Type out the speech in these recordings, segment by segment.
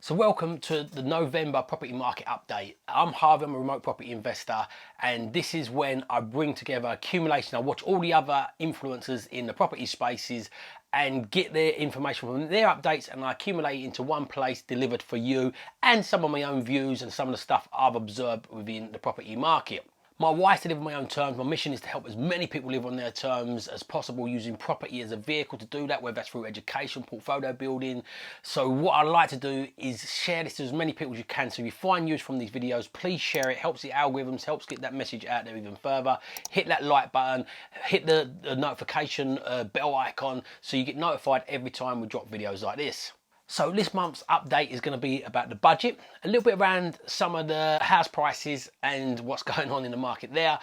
So welcome to the November property market update. I'm Harvey, I'm a remote property investor, and this is when I bring together accumulation. I watch all the other influencers in the property spaces and get their information from their updates, and I accumulate it into one place delivered for you, and some of my own views and some of the stuff I've observed within the property market. My wife's to live on my own terms. My mission is to help as many people live on their terms as possible, using property as a vehicle to do that, whether that's through education, portfolio building. So what I like to do is share this to as many people as you can. So if you find use from these videos, please share it. Helps the algorithms, helps get that message out there even further. Hit that like button, hit the notification bell icon so you get notified every time we drop videos like this. So this month's update is going to be about the budget, a little bit around some of the house prices and what's going on in the market there,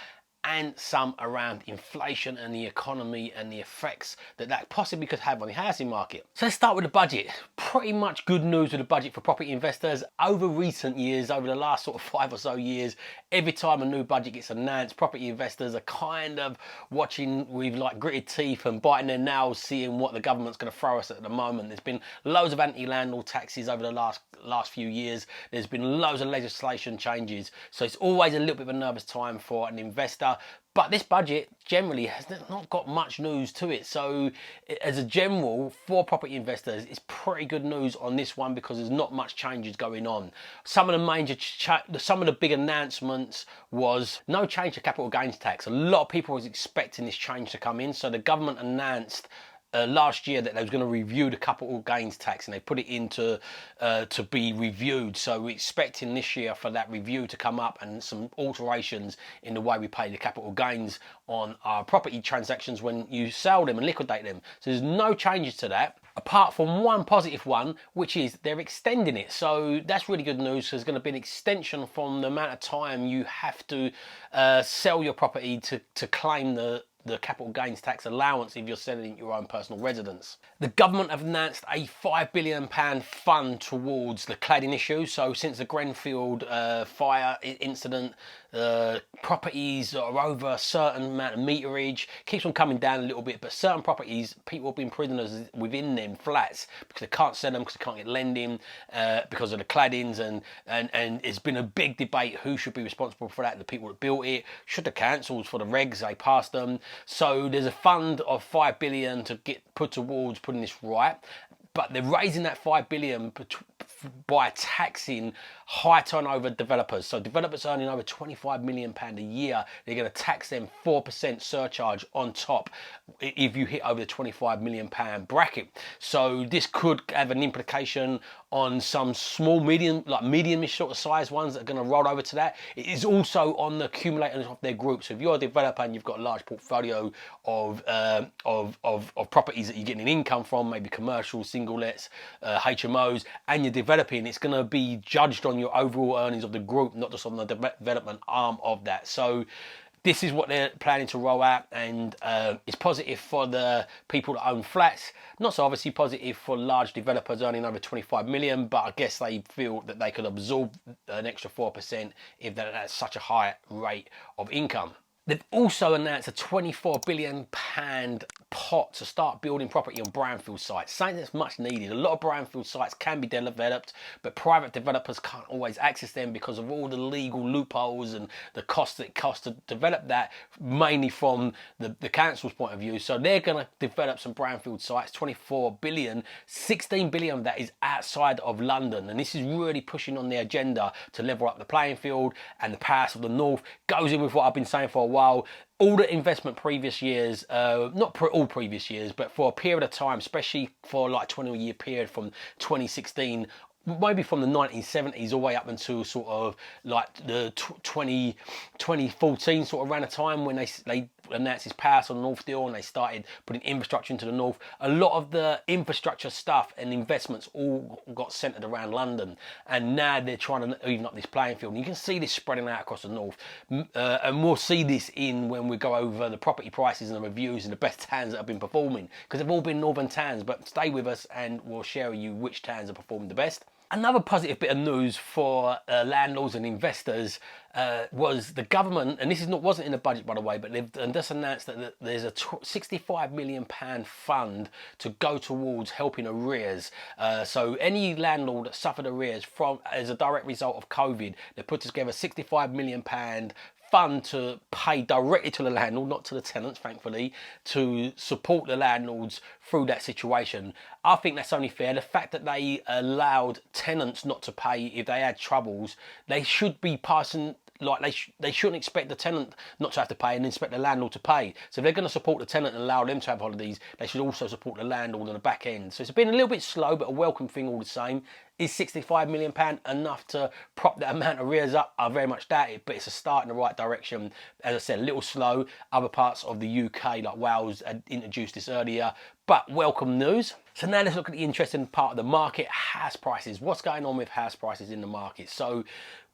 and some around inflation and the economy and the effects that possibly could have on the housing market. So let's start with the budget. Pretty much good news with the budget for property investors. Over recent years, over the last sort of 5 or so years, every time a new budget gets announced, property investors are kind of watching with like gritted teeth and biting their nails, seeing what the government's going to throw us at the moment. There's been loads of anti-landlord taxes over the last few years. There's been loads of legislation changes. So it's always a little bit of a nervous time for an investor. But this budget generally has not got much news to it. So as a general, for property investors, it's pretty good news on this one because there's not much changes going on. Some of the big announcements was no change to capital gains tax. A lot of people was expecting this change to come in. So the government announced last year that they was going to review the capital gains tax, and they put it into to be reviewed. So we're expecting this year for that review to come up and some alterations in the way we pay the capital gains on our property transactions when you sell them and liquidate them. So there's no changes to that, apart from one positive one, which is they're extending it. So that's really good news. There's going to be an extension from the amount of time you have to sell your property to claim the capital gains tax allowance if you're selling your own personal residence. The government have announced a £5 billion fund towards the cladding issue. So since the Grenfell fire incident, properties that are over a certain amount of meterage keeps on coming down a little bit, but certain properties, people have been prisoners within them flats because they can't sell them, because they can't get lending, because of the claddings, and it's been a big debate who should be responsible for that. The people that built it, should the councils for the regs they passed them. So there's a fund of £5 billion to get put towards putting this right, but they're raising that £5 billion by taxing high turnover developers. So developers earning over £25 million a year, they're going to tax them 4% surcharge on top if you hit over the £25 million bracket. So this could have an implication on some small, medium-ish sort of size ones that are going to roll over to that. It is also on the accumulators of their group. So if you're a developer and you've got a large portfolio of properties that you're getting an income from, maybe commercial, single lets, HMOs, and you're developing, it's going to be judged on your overall earnings of the group, not just on the development arm of that. So this is what they're planning to roll out, and it's positive for the people that own flats. Not so obviously positive for large developers earning over 25 million, but I guess they feel that they could absorb an extra 4% if that's such a high rate of income. They've also announced a £24 billion pot to start building property on brownfield sites, something that's much needed. A lot of brownfield sites can be developed, but private developers can't always access them because of all the legal loopholes and the cost that it costs to develop that, mainly from the council's point of view. So they're going to develop some brownfield sites, 24 billion, 16 billion of that is outside of London. And this is really pushing on the agenda to level up the playing field, and the powers of the north goes in with what I've been saying for a while. All the investment previous years, not all previous years, but for a period of time, especially for like 20-year period from 2016, maybe from the 1970s all the way up until sort of like the 2014 sort of around a time when they announced this Pass on the North deal and they started putting infrastructure into the North. A lot of the infrastructure stuff and investments all got centered around London, and now they're trying to even up this playing field. And you can see this spreading out across the North, and we'll see this when we go over the property prices and the reviews and the best towns that have been performing, because they've all been northern towns. But stay with us and we'll share with you which towns are performing the best. Another positive bit of news for landlords and investors was the government, and this wasn't in the budget by the way, but they've just announced that there's a £65 million fund to go towards helping arrears. So any landlord that suffered arrears as a direct result of COVID, they put together £65 million fund to pay directly to the landlord, not to the tenants, thankfully, to support the landlords through that situation. I think that's only fair. The fact that they allowed tenants not to pay if they had troubles, they should be passing, like they shouldn't expect the tenant not to have to pay and expect the landlord to pay. So if they're going to support the tenant and allow them to have holidays, they should also support the landlord on the back end. So it's been a little bit slow, but a welcome thing all the same. Is £65 million enough to prop that amount of arrears up? I very much doubt it, but it's a start in the right direction. As I said, a little slow. Other parts of the UK, like Wales, had introduced this earlier, but welcome news. So now let's look at the interesting part of the market, house prices. What's going on with house prices in the market? So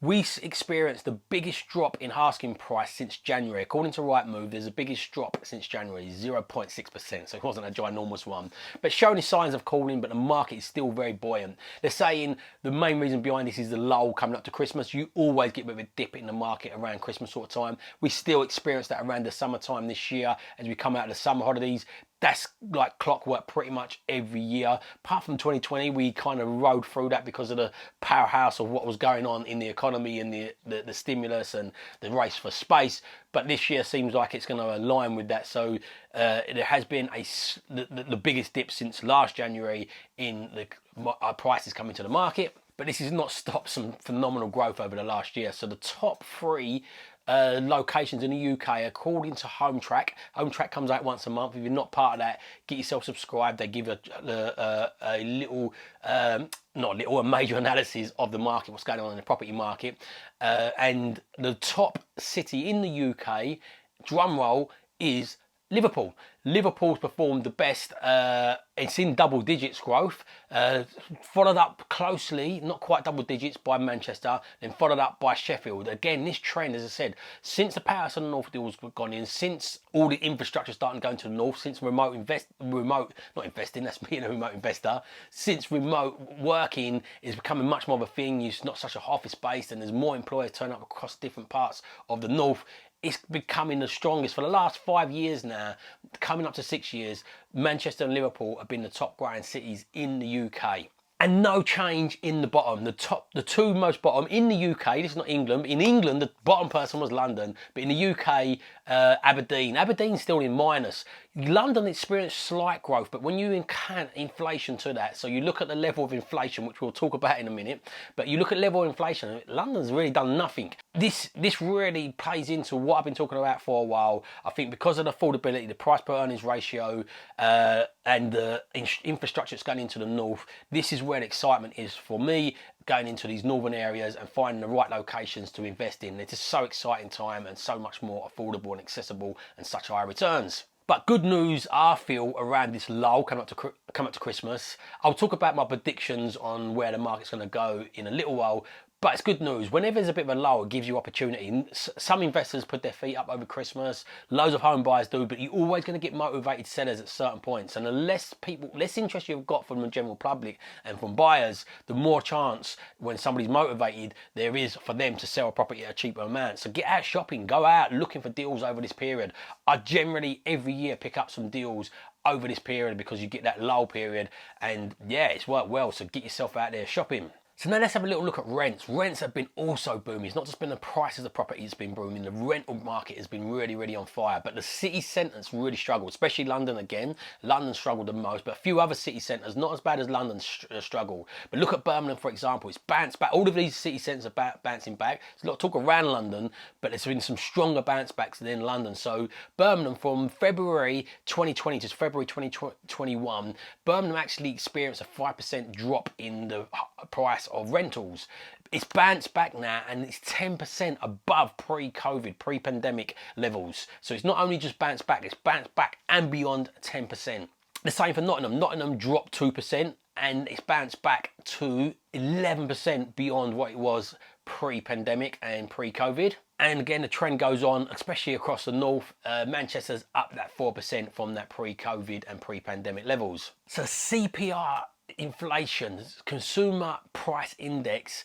we experienced the biggest drop in asking price since January. According to Rightmove, there's the biggest drop since January, 0.6%. So it wasn't a ginormous one, but showing signs of cooling, but the market is still very buoyant. They're saying the main reason behind this is the lull coming up to Christmas. You always get a bit of a dip in the market around Christmas sort of time. We still experience that around the summertime this year as we come out of the summer holidays. That's like clockwork pretty much every year. Apart from 2020, we kind of rode through that because of the powerhouse of what was going on in the economy and the stimulus and the race for space. But this year seems like it's going to align with that. So there has been the biggest dip since last January in the prices coming to the market. But this has not stopped some phenomenal growth over the last year. So the top three locations in the UK, according to Home Track comes out once a month. If you're not part of that, get yourself subscribed. They give a major analysis of the market, what's going on in the property market. And the top city in the UK, drum roll, is Liverpool. Liverpool's performed the best. It's in double digits growth, followed up closely, not quite double digits, by Manchester, then followed up by Sheffield. Again, this trend, as I said, since the Power to the North deal's gone in, since all the infrastructure starting going to the north, since remote working is becoming much more of a thing. It's not such a office based, and there's more employers turning up across different parts of the north. It's becoming the strongest for the last 5 years now, coming up to 6 years. Manchester and Liverpool have been the top growing cities in the UK. And no change in the bottom. The two most bottom in the UK, this is not England, but in England, the bottom person was London. But in the UK, Aberdeen. Aberdeen's still in minus. London experienced slight growth, but when you encounter inflation to that, so you look at the level of inflation, which we'll talk about in a minute, but you look at level of inflation, London's really done nothing. This really plays into what I've been talking about for a while. I think because of the affordability, the price per earnings ratio, and the infrastructure that's going into the north, this is where the excitement is for me, going into these northern areas and finding the right locations to invest in. It's just so exciting time and so much more affordable and accessible and such high returns. But good news, I feel, around this lull coming up to Christmas. I'll talk about my predictions on where the market's going to go in a little while. But it's good news. Whenever there's a bit of a lull, it gives you opportunity. Some investors put their feet up over Christmas. Loads of home buyers do, but you're always going to get motivated sellers at certain points. And the less interest you've got from the general public and from buyers, the more chance when somebody's motivated there is for them to sell a property at a cheaper amount. So get out shopping, go out looking for deals over this period. I generally every year pick up some deals over this period because you get that lull period, and yeah, it's worked well. So get yourself out there shopping. So now let's have a little look at rents. Rents have been also booming. It's not just been the prices of property that's been booming. The rental market has been really, really on fire. But the city centres really struggled, especially London again. London struggled the most, but a few other city centres, not as bad as London, struggled. But look at Birmingham, for example. It's bounced back. All of these city centres are bouncing back. There's a lot of talk around London, but there's been some stronger bounce backs than London. So Birmingham, from February 2020 to February 2021, Birmingham actually experienced a 5% drop in the price of rentals. It's bounced back now and it's 10% above pre-COVID, pre-pandemic levels. So it's not only just bounced back, it's bounced back and beyond 10%. The same for Nottingham. Nottingham dropped 2% and it's bounced back to 11% beyond what it was pre-pandemic and pre-COVID. And again, the trend goes on, especially across the north. Manchester's up that 4% from that pre-COVID and pre-pandemic levels. So CPR inflation, consumer price index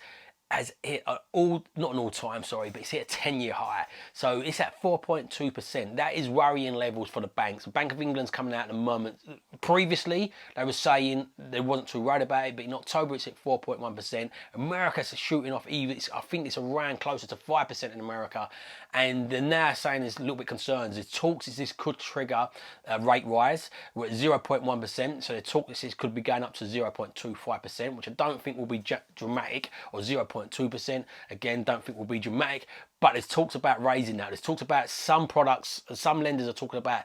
has hit not an all-time, sorry, but it's hit a 10-year high. So it's at 4.2%. That is worrying levels for the banks. The Bank of England's coming out at the moment. Previously, they were saying they wasn't too worried about it, but in October it's at 4.1%. America's shooting off even, I think it's around closer to 5% in America. And they're now saying there's a little bit concerns. There's talks that this could trigger a rate rise. We're at 0.1%, so the talk that this could be going up to 0.25%, which I don't think will be dramatic, or 0.2%. Again, don't think will be dramatic, but there's talks about raising that. There's talks about some products, some lenders are talking about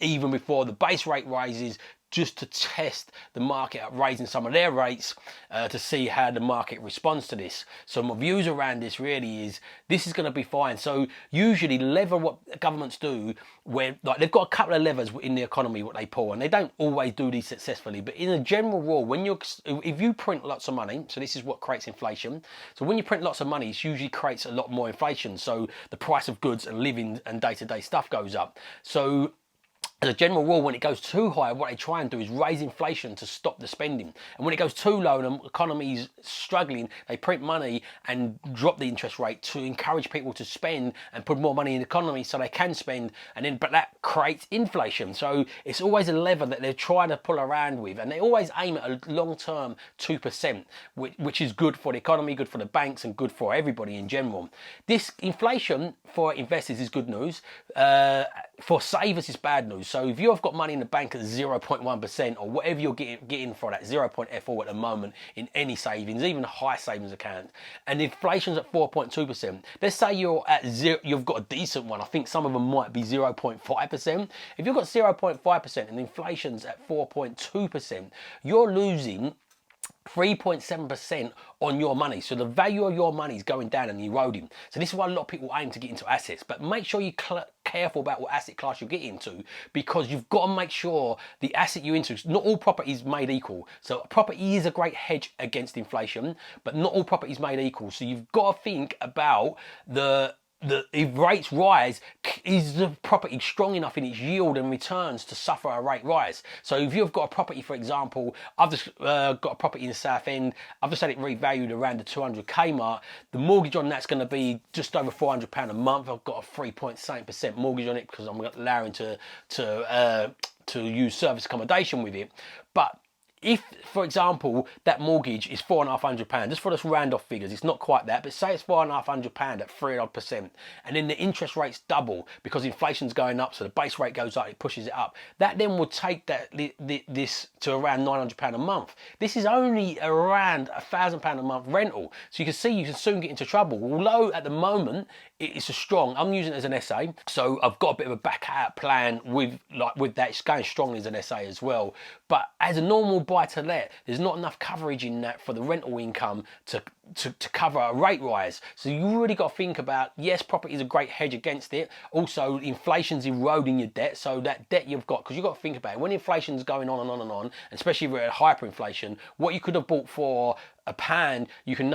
even before the base rate rises, just to test the market at raising some of their rates to see how the market responds to this. So my views around this really is this is going to be fine. So usually the lever what governments do, where like they've got a couple of levers in the economy what they pull, and they don't always do these successfully, but in a general rule, if you print lots of money, so this is what creates inflation. So when you print lots of money, it usually creates a lot more inflation. So the price of goods and living and day-to-day stuff goes up. So as a general rule, when it goes too high, what they try and do is raise inflation to stop the spending. And when it goes too low and the economy is struggling, they print money and drop the interest rate to encourage people to spend and put more money in the economy so they can spend. But that creates inflation. So it's always a lever that they're trying to pull around with. And they always aim at a long-term 2%, which is good for the economy, good for the banks, and good for everybody in general. This inflation for investors is good news. For savers, it's bad news. So if you've got money in the bank at 0.1% or whatever you're getting for that 0.4 at the moment in any savings, even a high savings account, and inflation's at 4.2%, let's say you're at you've got a decent one. I think some of them might be 0.5%. If you've got 0.5% and inflation's at 4.2%, you're losing 3.7% on your money. So the value of your money is going down and eroding. So this is why a lot of people aim to get into assets, but make sure you're careful about what asset class you get into, because you've got to make sure the asset you're into, not all property is made equal. So property is a great hedge against inflation, but not all property is made equal. So you've got to think about if rates rise, is the property strong enough in its yield and returns to suffer a rate rise? So if you've got a property, for example, I've just got a property in the South End, I've just had it revalued around the 200k mark. The mortgage on that's going to be just over £400 a month. I've got a 3.7% mortgage on it because I'm allowing to use service accommodation with it. But if, for example, that mortgage is £450, just for this round off figures, it's not quite that, but say it's £450 at 3%, and then the interest rates double because inflation's going up, so the base rate goes up, it pushes it up. That then will take this to around £900 a month. This is only around £1,000 a month rental. So you can see you can soon get into trouble. Although at the moment it's a strong, I'm using it as an SA, so I've got a bit of a back out plan with that. It's going strongly as an SA as well. But as a normal buy to let, there's not enough coverage in that for the rental income to cover a rate rise. So you really got to think about, yes, property is a great hedge against it. Also, inflation's eroding your debt. So that debt you've got, because you've got to think about it, when inflation's going on and on and on, especially if we're at hyperinflation, what you could have bought for a pound, you can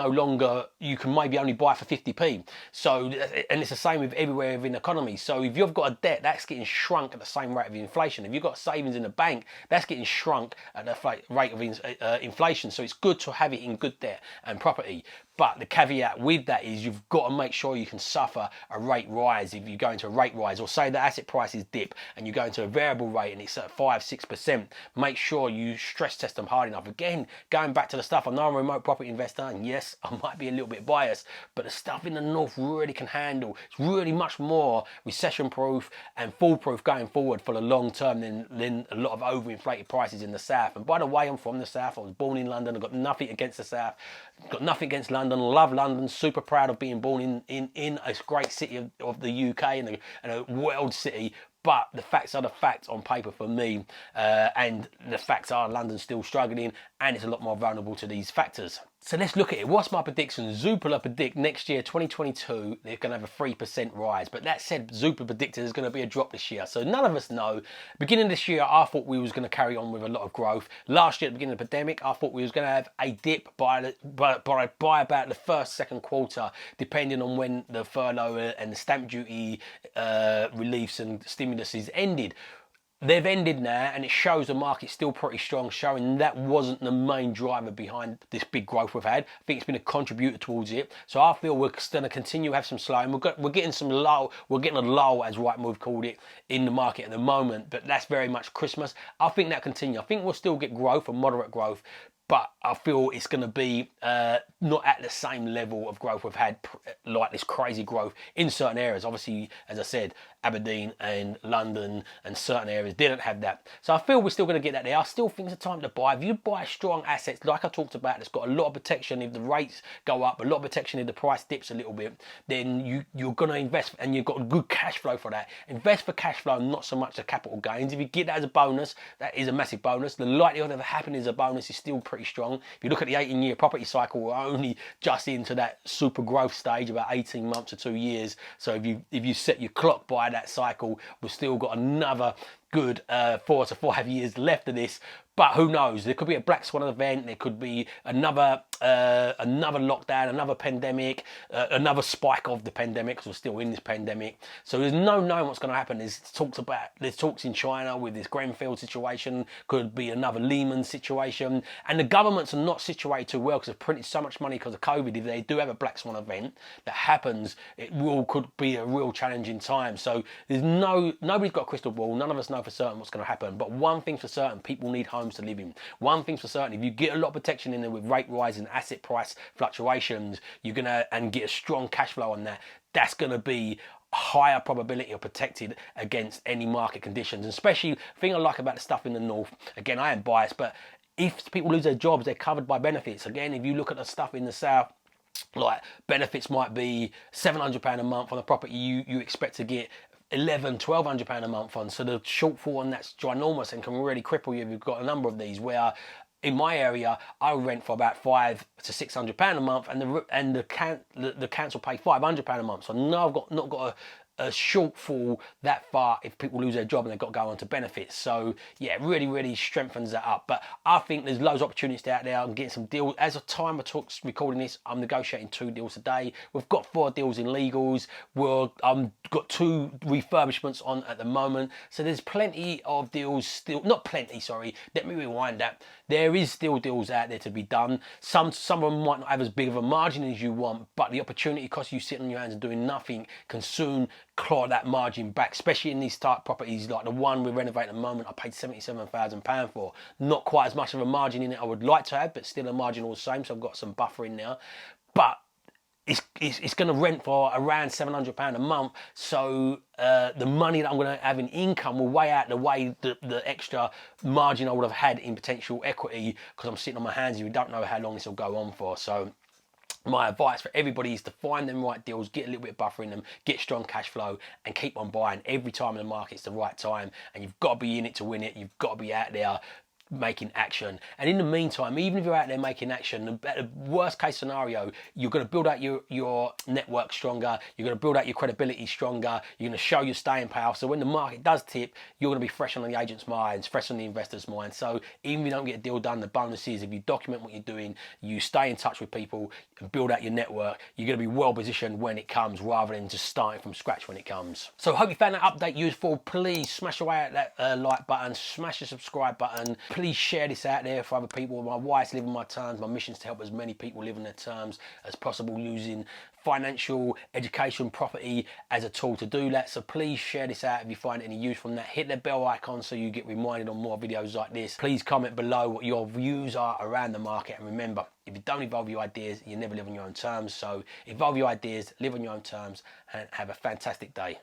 maybe only buy for 50p. So, and it's the same with everywhere within the economy. So if you've got a debt, that's getting shrunk at the same rate of inflation. If you've got savings in the bank, that's getting shrunk at the rate of inflation. So it's good to have it in good debt and property. But the caveat with that is you've got to make sure you can suffer a rate rise if you go into a rate rise, or say the asset prices dip and you go into a variable rate and it's at 5-6%. Make sure you stress test them hard enough. Again, going back to the stuff, I know I'm a remote property investor, and yes, I might be a little bit biased, but the stuff in the north really can handle. It's really much more recession proof and foolproof going forward for the long term than a lot of overinflated prices in the south. And by the way, I'm from the south. I was born in London. I've got nothing against the south, got nothing against London. Love London, super proud of being born in a great city of the UK and a world city. But the facts are the facts on paper for me, and the facts are London's still struggling and it's a lot more vulnerable to these factors. So let's look at it. What's my prediction? Zoopla predict next year, 2022, they're going to have a 3% rise. But that said, Zoopla predicted there's going to be a drop this year. So none of us know. Beginning of this year, I thought we was going to carry on with a lot of growth. Last year, at the beginning of the pandemic, I thought we was going to have a dip by about the first, second quarter, depending on when the furlough and the stamp duty reliefs and stimuluses ended. they've ended now, and it shows the market's still pretty strong, showing that wasn't the main driver behind this big growth we've had. I think it's been a contributor towards it. So I feel we're going to continue to have some slowing. We're getting some low. We're getting a lull, as Rightmove called it, in the market at the moment. But that's very much Christmas. I think that'll continue. I think we'll still get growth and moderate growth, but I feel it's going to be not at the same level of growth we've had, like this crazy growth in certain areas. Obviously, as I said, Aberdeen and London and certain areas didn't have that. So I feel we're still going to get that there. I still think it's a time to buy. If you buy strong assets, like I talked about, that's got a lot of protection if the rates go up, a lot of protection if the price dips a little bit, then you're going to invest, and you've got good cash flow for that. Invest for cash flow, not so much the capital gains. If you get that as a bonus, that is a massive bonus. The likelihood of it happening as a bonus is still pretty strong. If you look at the 18-year property cycle, we're only just into that super growth stage, about 18 months to 2 years. So if you set your clock by that cycle, we've still got another good 4 to 5 years left of this. But who knows? There could be a black swan event. There could be another lockdown, another pandemic, another spike of the pandemic, because we're still in this pandemic. So there's no knowing what's going to happen. There's talks in China with this Grenfell situation. Could be another Lehman situation. And the governments are not situated too well because they've printed so much money because of COVID. If they do have a black swan event that happens, could be a real challenging time. So nobody's got a crystal ball. None of us know for certain what's going to happen. But one thing's for certain: people need homes to live in. One thing's for certain: if you get a lot of protection in there with rate rise and asset price fluctuations, you're gonna and get a strong cash flow on that. That's gonna be higher probability of protected against any market conditions. And especially, the thing I like about the stuff in the north, again, I am biased, but if people lose their jobs, they're covered by benefits. Again, if you look at the stuff in the south, like benefits might be £700 a month on a property you expect to get £1,200 a month on. So the shortfall on that's ginormous and can really cripple you if you've got a number of these. Where in my area, I rent for about £500 to £600 a month, and the council pay £500 a month. So no, I've not got a shortfall that far if people lose their job and they've got to go on to benefits. So yeah, it really strengthens that up. But I think there's loads of opportunities out there. I'm getting some deals. As of time of recording this, I'm negotiating 2 deals today. We've got 4 deals in legals. I've got 2 refurbishments on at the moment. So there's plenty of deals still. Not plenty, sorry. Let me rewind that. There is still deals out there to be done. Some of them might not have as big of a margin as you want, but the opportunity cost you sitting on your hands and doing nothing can soon claw that margin back, especially in these type properties like the one we're renovating at the moment. I paid £77,000 for. Not quite as much of a margin in it I would like to have, but still a margin all the same, so I've got some buffer in there. But it's going to rent for around £700 a month, so the money that I'm going to have in income will weigh out the extra margin I would have had in potential equity, because I'm sitting on my hands. You don't know how long this will go on for. So my advice for everybody is to find them right deals, get a little bit of buffer in them, get strong cash flow, and keep on buying. Every time in the market's the right time, and you've got to be in it to win it. You've got to be out there making action. And in the meantime, even if you're out there making action, the worst case scenario, you're going to build out your network stronger, you're going to build out your credibility stronger, you're going to show your staying power. So when the market does tip, you're going to be fresh on the agent's minds, fresh on the investor's mind. So even if you don't get a deal done, the bonus is if you document what you're doing, you stay in touch with people and build out your network, you're going to be well positioned when it comes, rather than just starting from scratch when it comes. So hope you found that update useful. Please smash away at that like button, smash the subscribe button. Please share this out there for other people. My wife's living my terms. My mission is to help as many people live in their terms as possible, using financial education, property as a tool to do that. So please share this out if you find any use from that. Hit the bell icon so you get reminded on more videos like this. Please comment below what your views are around the market. And remember, if you don't evolve your ideas, you never live on your own terms. So evolve your ideas, live on your own terms, and have a fantastic day.